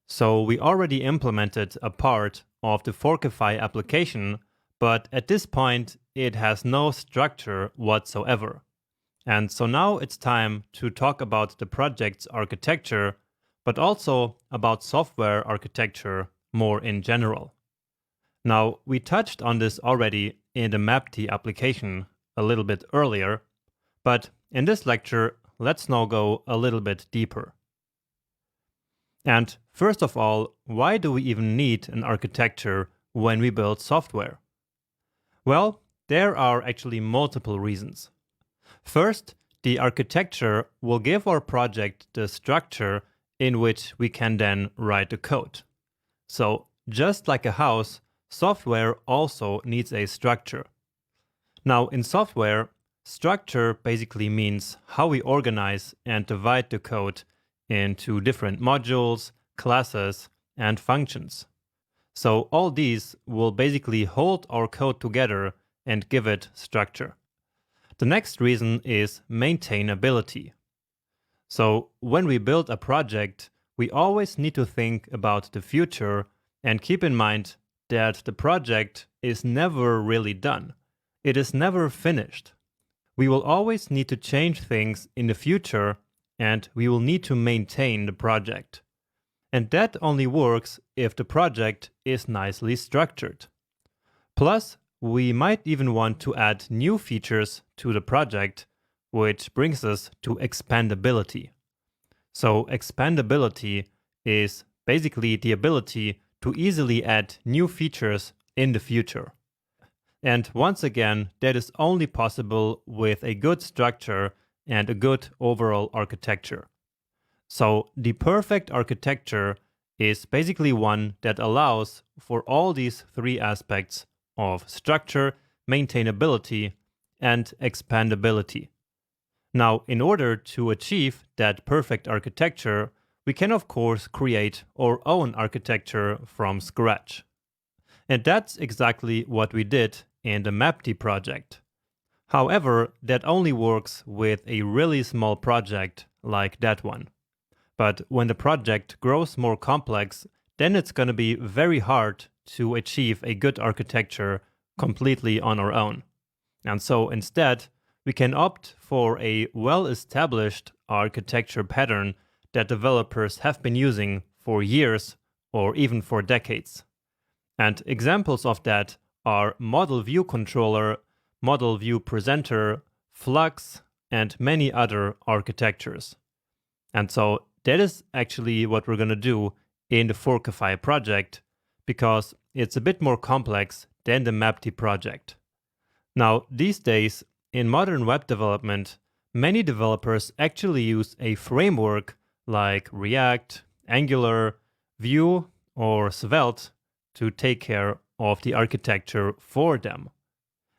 So we already implemented a part of the Forkify application, but at this point it has no structure whatsoever. And so now it's time to talk about the project's architecture, but also about software architecture more in general. Now, we touched on this already in the MapT application a little bit earlier, but in this lecture, let's now go a little bit deeper. And first of all, why do we even need an architecture when we build software? Well, there are actually multiple reasons. First, the architecture will give our project the structure in which we can then write the code. So, just like a house, software also needs a structure. Now, in software, structure basically means how we organize and divide the code into different modules, classes, and functions. So all these will basically hold our code together and give it structure. The next reason is maintainability. So when we build a project, we always need to think about the future and keep in mind that the project is never really done. It is never finished. We will always need to change things in the future, and we will need to maintain the project. And that only works if the project is nicely structured. Plus, we might even want to add new features to the project, which brings us to expandability. So expandability is basically the ability to easily add new features in the future. And once again, that is only possible with a good structure and a good overall architecture. So the perfect architecture is basically one that allows for all these three aspects of structure, maintainability, and expandability. Now, in order to achieve that perfect architecture, we can of course create our own architecture from scratch. And that's exactly what we did in the MapT project. However, that only works with a really small project like that one. But when the project grows more complex, then it's going to be very hard to achieve a good architecture completely on our own. And so instead, we can opt for a well-established architecture pattern that developers have been using for years or even for decades. And examples of that are Model View Controller, Model View Presenter, Flux, and many other architectures. And so that is actually what we're going to do in the Forkify project, because it's a bit more complex than the MapT project. Now, these days, in modern web development, many developers actually use a framework like React, Angular, Vue, or Svelte to take care of the architecture for them.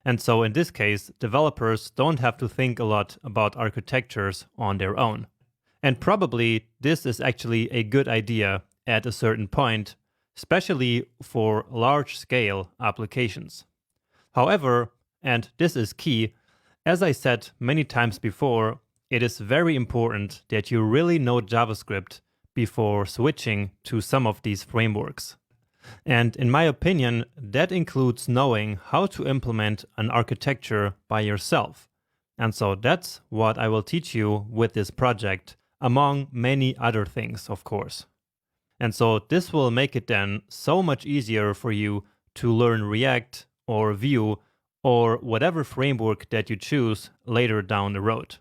And so in this case, developers don't have to think a lot about architectures on their own. And probably this is actually a good idea at a certain point, especially for large-scale applications. However, and this is key, as I said many times before, it is very important that you really know JavaScript before switching to some of these frameworks. And in my opinion, that includes knowing how to implement an architecture by yourself. And so that's what I will teach you with this project, among many other things, of course. And so this will make it then so much easier for you to learn React or Vue or whatever framework that you choose later down the road.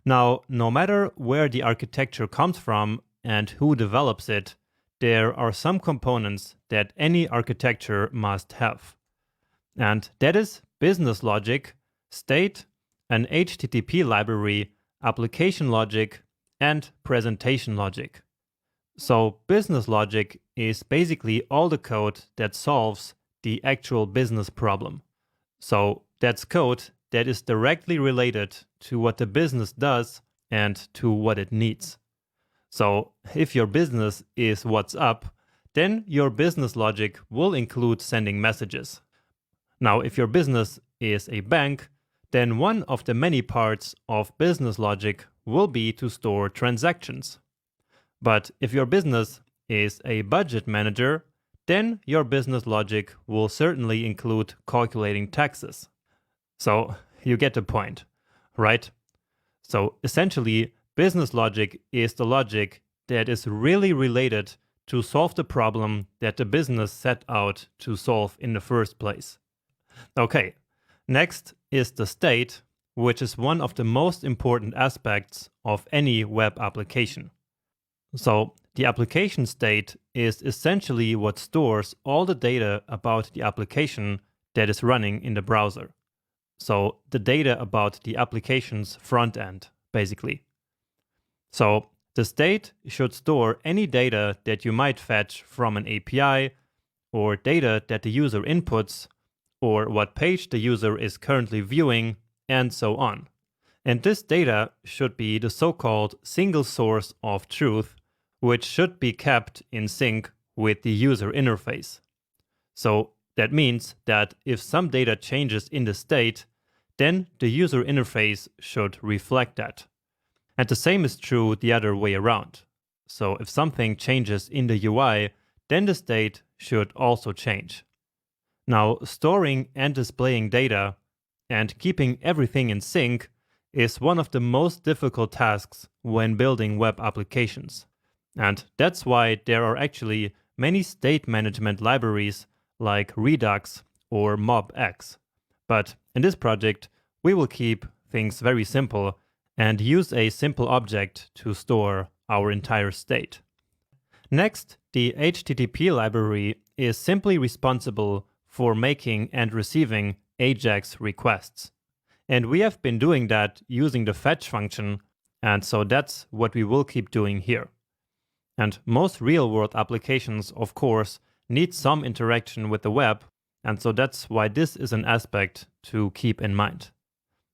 Now, no matter where the architecture comes from and who develops it, there are some components that any architecture must have. And that is business logic, state, an HTTP library, application logic, and presentation logic. So business logic is basically all the code that solves the actual business problem. So that's code that is directly related to what the business does and to what it needs. So if your business is what's up, then your business logic will include sending messages. Now, if your business is a bank, then one of the many parts of business logic will be to store transactions. But if your business is a budget manager, then your business logic will certainly include calculating taxes. So you get the point, right? So essentially, business logic is the logic that is really related to solve the problem that the business set out to solve in the first place. Okay, next is the state, which is one of the most important aspects of any web application. So the application state is essentially what stores all the data about the application that is running in the browser. So the data about the application's front end, basically. So the state should store any data that you might fetch from an API, or data that the user inputs, or what page the user is currently viewing, and so on. And this data should be the so-called single source of truth, which should be kept in sync with the user interface. So that means that if some data changes in the state, then the user interface should reflect that. And the same is true the other way around. So if something changes in the UI, then the state should also change. Now, storing and displaying data and keeping everything in sync is one of the most difficult tasks when building web applications. And that's why there are actually many state management libraries like Redux or MobX. But in this project, we will keep things very simple and use a simple object to store our entire state. Next, the HTTP library is simply responsible for making and receiving AJAX requests. And we have been doing that using the fetch function, and so that's what we will keep doing here. And most real-world applications, of course, need some interaction with the web, and so that's why this is an aspect to keep in mind.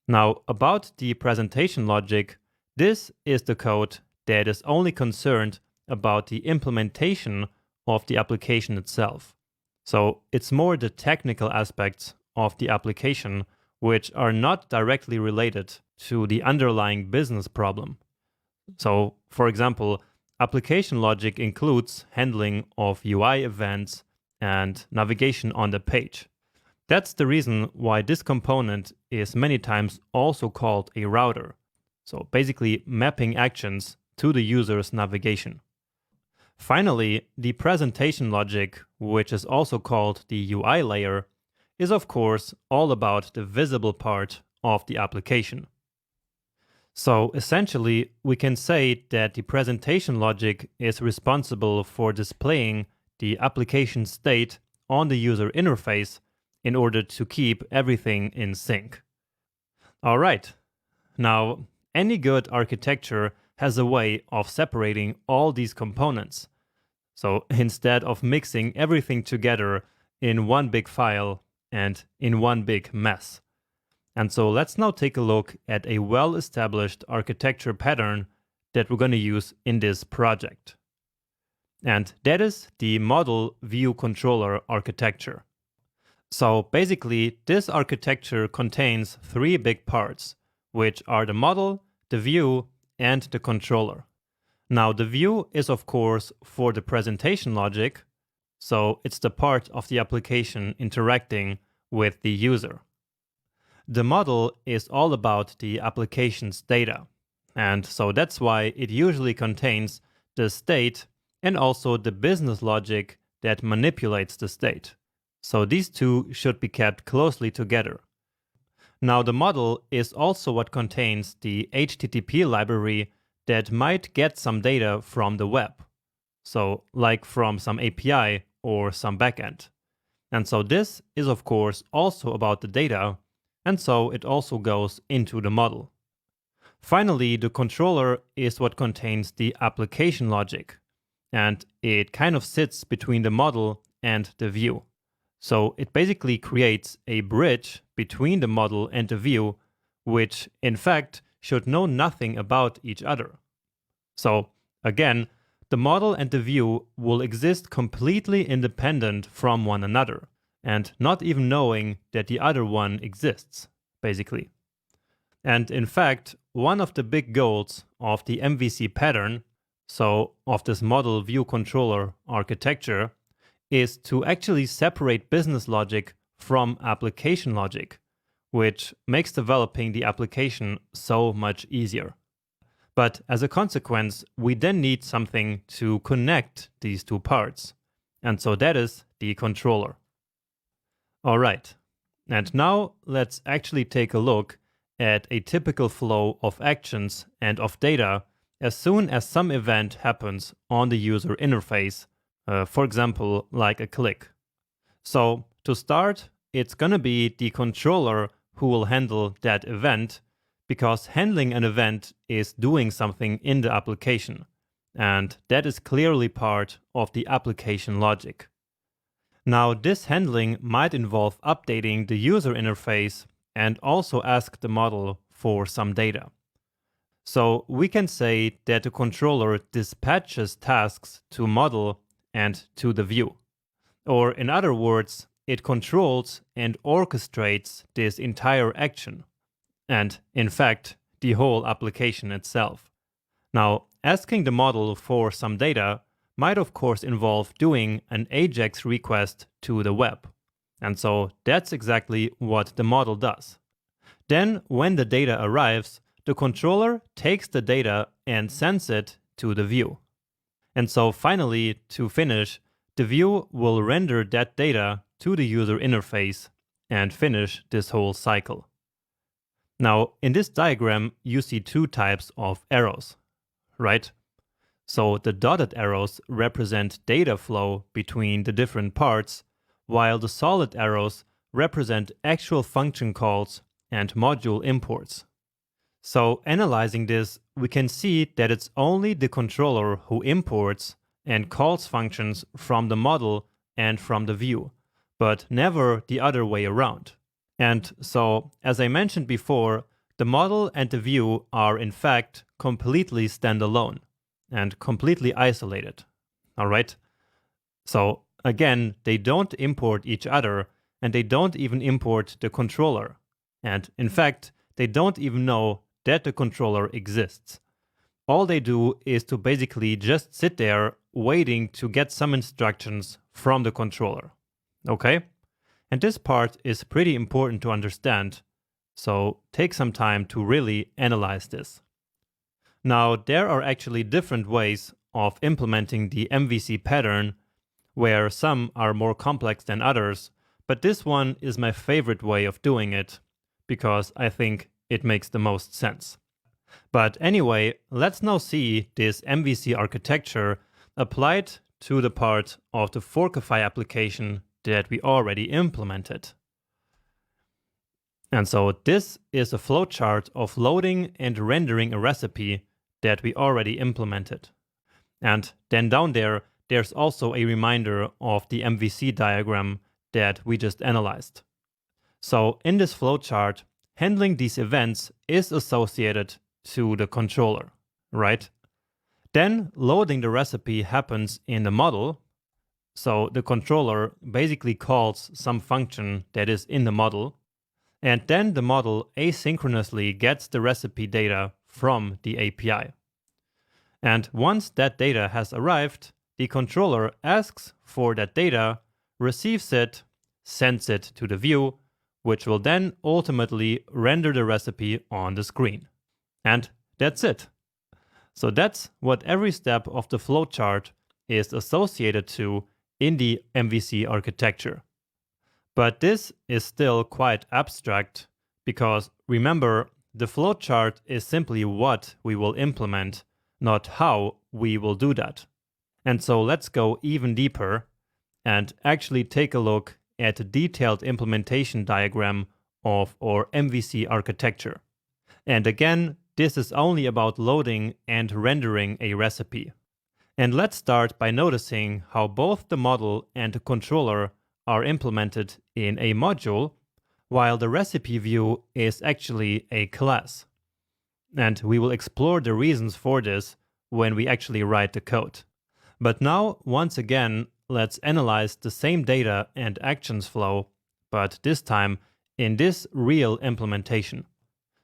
Now, about the presentation logic, this is the code that is only concerned about the implementation of the application itself. So it's more the technical aspects of the application which are not directly related to the underlying business problem. So, for example, application logic includes handling of UI events and navigation on the page. That's the reason why this component is many times also called a router. So basically mapping actions to the user's navigation. Finally, the presentation logic, which is also called the UI layer, is of course all about the visible part of the application. So essentially, we can say that the presentation logic is responsible for displaying the application state on the user interface in order to keep everything in sync. All right, now any good architecture has a way of separating all these components. So instead of mixing everything together in one big file and in one big mess. And so let's now take a look at a well-established architecture pattern that we're going to use in this project. And that is the model view controller architecture. So basically, this architecture contains three big parts, which are the model, the view, and the controller. Now, the view is of course for the presentation logic, so it's the part of the application interacting with the user. The model is all about the application's data, and so that's why it usually contains the state and also the business logic that manipulates the state. So these two should be kept closely together. Now, the model is also what contains the HTTP library that might get some data from the web. So like from some API or some backend. And so this is of course also about the data, and so it also goes into the model. Finally, the controller is what contains the application logic, and it kind of sits between the model and the view. So it basically creates a bridge between the model and the view, which in fact should know nothing about each other. So again, the model and the view will exist completely independent from one another, and not even knowing that the other one exists, basically. And in fact, one of the big goals of the MVC pattern, of this model view controller architecture is to actually separate business logic from application logic, which makes developing the application so much easier. But as a consequence, we then need something to connect these two parts. And so that is the controller. All right. And now let's actually take a look at a typical flow of actions and of data as soon as some event happens on the user interface, for example, like a click. So to start, it's going to be the controller who will handle that event, because handling an event is doing something in the application, and that is clearly part of the application logic. Now, this handling might involve updating the user interface and also ask the model for some data. So we can say that the controller dispatches tasks to model and to the view. Or in other words, it controls and orchestrates this entire action, and in fact, the whole application itself. Now, asking the model for some data might of course involve doing an AJAX request to the web. And so that's exactly what the model does. Then, when the data arrives, the controller takes the data and sends it to the view. And so finally, to finish, the view will render that data to the user interface and finish this whole cycle. Now, in this diagram, you see two types of arrows, right? So the dotted arrows represent data flow between the different parts, while the solid arrows represent actual function calls and module imports. So analyzing this, we can see that it's only the controller who imports and calls functions from the model and from the view, but never the other way around. And so, as I mentioned before, the model and the view are in fact completely standalone and completely isolated. All right? So again, they don't import each other, and they don't even import the controller. And in fact, they don't even know that the controller exists. All they do is to basically just sit there waiting to get some instructions from the controller. Okay? And this part is pretty important to understand, so take some time to really analyze this. Now, there are actually different ways of implementing the MVC pattern, where some are more complex than others, but this one is my favorite way of doing it, because I think it makes the most sense. But anyway, let's now see this MVC architecture applied to the part of the Forkify application that we already implemented. And so this is a flowchart of loading and rendering a recipe that we already implemented. And then down there, there's also a reminder of the MVC diagram that we just analyzed. So in this flowchart, handling these events is associated to the controller, right? Then loading the recipe happens in the model. So the controller basically calls some function that is in the model, and then the model asynchronously gets the recipe data from the API. And once that data has arrived, the controller asks for that data, receives it, sends it to the view, which will then ultimately render the recipe on the screen. And that's it. So that's what every step of the flowchart is associated to in the MVC architecture. But this is still quite abstract, because remember, the flowchart is simply what we will implement, not how we will do that. And so let's go even deeper and actually take a look at a detailed implementation diagram of our MVC architecture. And again, this is only about loading and rendering a recipe. And let's start by noticing how both the model and the controller are implemented in a module, while the recipe view is actually a class. And we will explore the reasons for this when we actually write the code. But now, once again, let's analyze the same data and actions flow, but this time in this real implementation.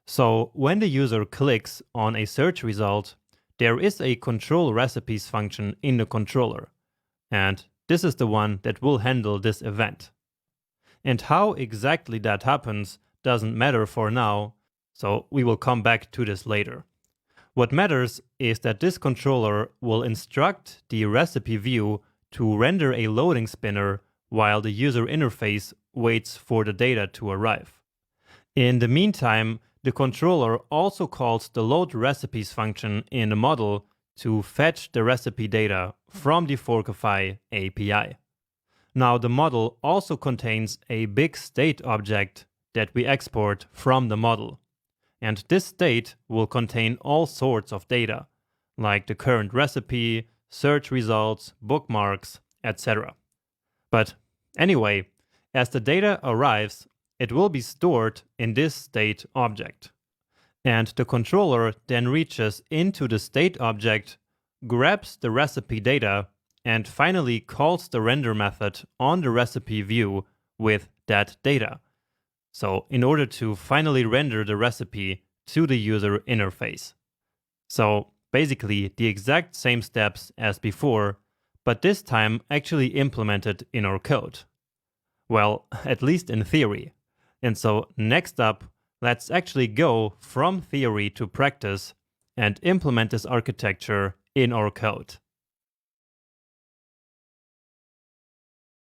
So when the user clicks on a search result, there is a control recipes function in the controller, and this is the one that will handle this event. And how exactly that happens doesn't matter for now, so we will come back to this later. What matters is that this controller will instruct the recipe view to render a loading spinner while the user interface waits for the data to arrive. In the meantime, the controller also calls the load recipes function in the model to fetch the recipe data from the Forkify API. Now, the model also contains a big state object that we export from the model. And this state will contain all sorts of data, like the current recipe, search results, bookmarks, etc. But anyway, as the data arrives, it will be stored in this state object. And the controller then reaches into the state object, grabs the recipe data, and finally calls the render method on the recipe view with that data. So in order to finally render the recipe to the user interface. So basically the exact same steps as before, but this time actually implemented in our code. Well, at least in theory. And so next up, let's actually go from theory to practice and implement this architecture in our code.